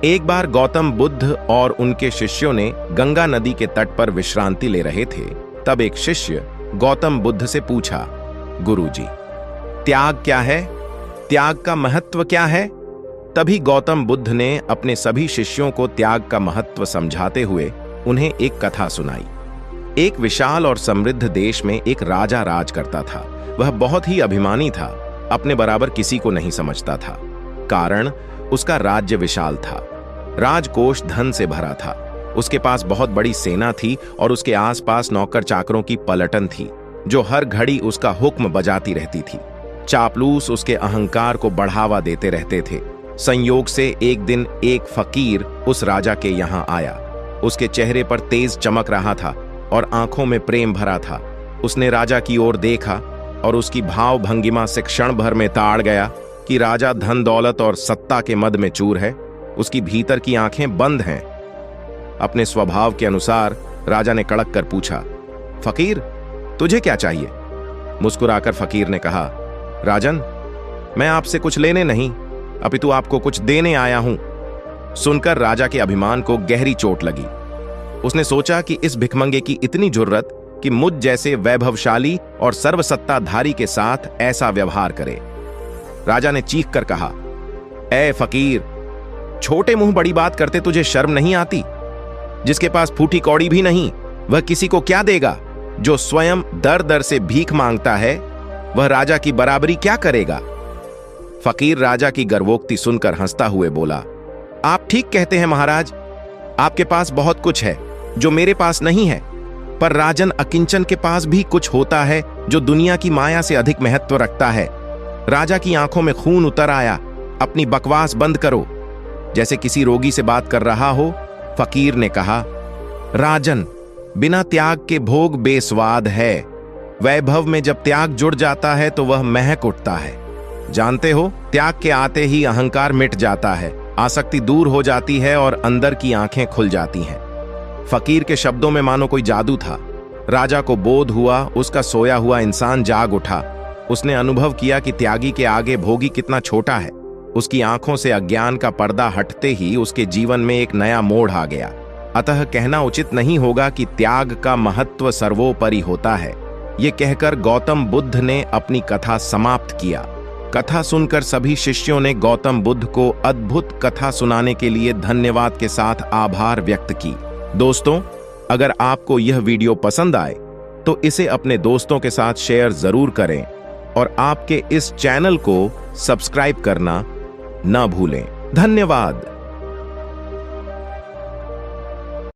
एक बार गौतम बुद्ध और उनके शिष्यों ने गंगा नदी के तट पर विश्रांति ले रहे थे। तब एक शिष्य गौतम बुद्ध से पूछा, गुरुजी, त्याग क्या है? त्याग का महत्व क्या है? तभी गौतम बुद्ध ने अपने सभी शिष्यों को त्याग का महत्व समझाते हुए उन्हें एक कथा सुनाई। एक विशाल और समृद्ध देश में एक राजा राज करता था। वह बहुत ही अभिमानी था, अपने बराबर किसी को नहीं समझता था। कारण उसका राज्य विशाल था, राजकोष धन से भरा था, उसके पास बहुत बड़ी सेना थी और उसके आसपास नौकर चाकरों की पलटन थी जो हर घड़ी उसका हुक्म बजाती रहती थी। चापलूस उसके अहंकार को बढ़ावा देते रहते थे। संयोग से एक दिन एक फकीर उस राजा के यहाँ आया। उसके चेहरे पर तेज चमक रहा था और आंखों में प्रेम भरा था। उसने राजा की ओर देखा और उसकी भाव भंगिमा से क्षण भर में ताड़ गया कि राजा धन दौलत और सत्ता के मद में चूर है। उसकी भीतर की आंखें बंद हैं। अपने स्वभाव के अनुसार राजा ने कड़क कर पूछा, फकीर, तुझे क्या चाहिए? मुस्कुराकर फकीर ने कहा, राजन, मैं आपसे कुछ लेने नहीं अपितु आपको कुछ देने आया हूं। सुनकर राजा के अभिमान को गहरी चोट लगी। उसने सोचा कि इस भिखमंगे की इतनी जुर्रत कि मुझ जैसे वैभवशाली और सर्वसत्ताधारी के साथ ऐसा व्यवहार करे। राजा ने चीख कर कहा, ए फकीर, छोटे मुंह बड़ी बात करते तुझे शर्म नहीं आती? जिसके पास फूटी कौड़ी भी नहीं, वह किसी को क्या देगा? जो स्वयं दर दर से भीख मांगता है, वह राजा की बराबरी क्या करेगा? फकीर राजा की गर्वोक्ति सुनकर हंसता हुए बोला, आप ठीक कहते हैं महाराज, आपके पास बहुत कुछ है जो मेरे पास नहीं है, पर राजन अकिंचन के पास भी कुछ होता है जो दुनिया की माया से अधिक महत्व रखता है। राजा की आंखों में खून उतर आया। अपनी बकवास बंद करो, जैसे किसी रोगी से बात कर रहा हो। फकीर ने कहा, राजन, बिना त्याग के भोग बेस्वाद है। वैभव में जब त्याग जुड़ जाता है तो वह महक उठता है। जानते हो, त्याग के आते ही अहंकार मिट जाता है, आसक्ति दूर हो जाती है और अंदर की आंखें खुल जाती हैं। फकीर के शब्दों में मानो कोई जादू था। राजा को बोध हुआ, उसका सोया हुआ इंसान जाग उठा। उसने अनुभव किया कि त्यागी के आगे भोगी कितना छोटा है। उसकी आंखों से अज्ञान का पर्दा हटते ही उसके जीवन में एक नया मोड़ आ गया। अतः कहना उचित नहीं होगा कि त्याग का महत्व सर्वोपरि होता है। ये कहकर गौतम बुद्ध ने अपनी कथा समाप्त किया। कथा सुनकर सभी शिष्यों ने गौतम बुद्ध को अद्भुत कथा सुनाने के लिए धन्यवाद के साथ आभार व्यक्त की। दोस्तों, अगर आपको यह वीडियो पसंद आए तो इसे अपने दोस्तों के साथ शेयर जरूर करें और आपके इस चैनल को सब्सक्राइब करना न भूलें। धन्यवाद।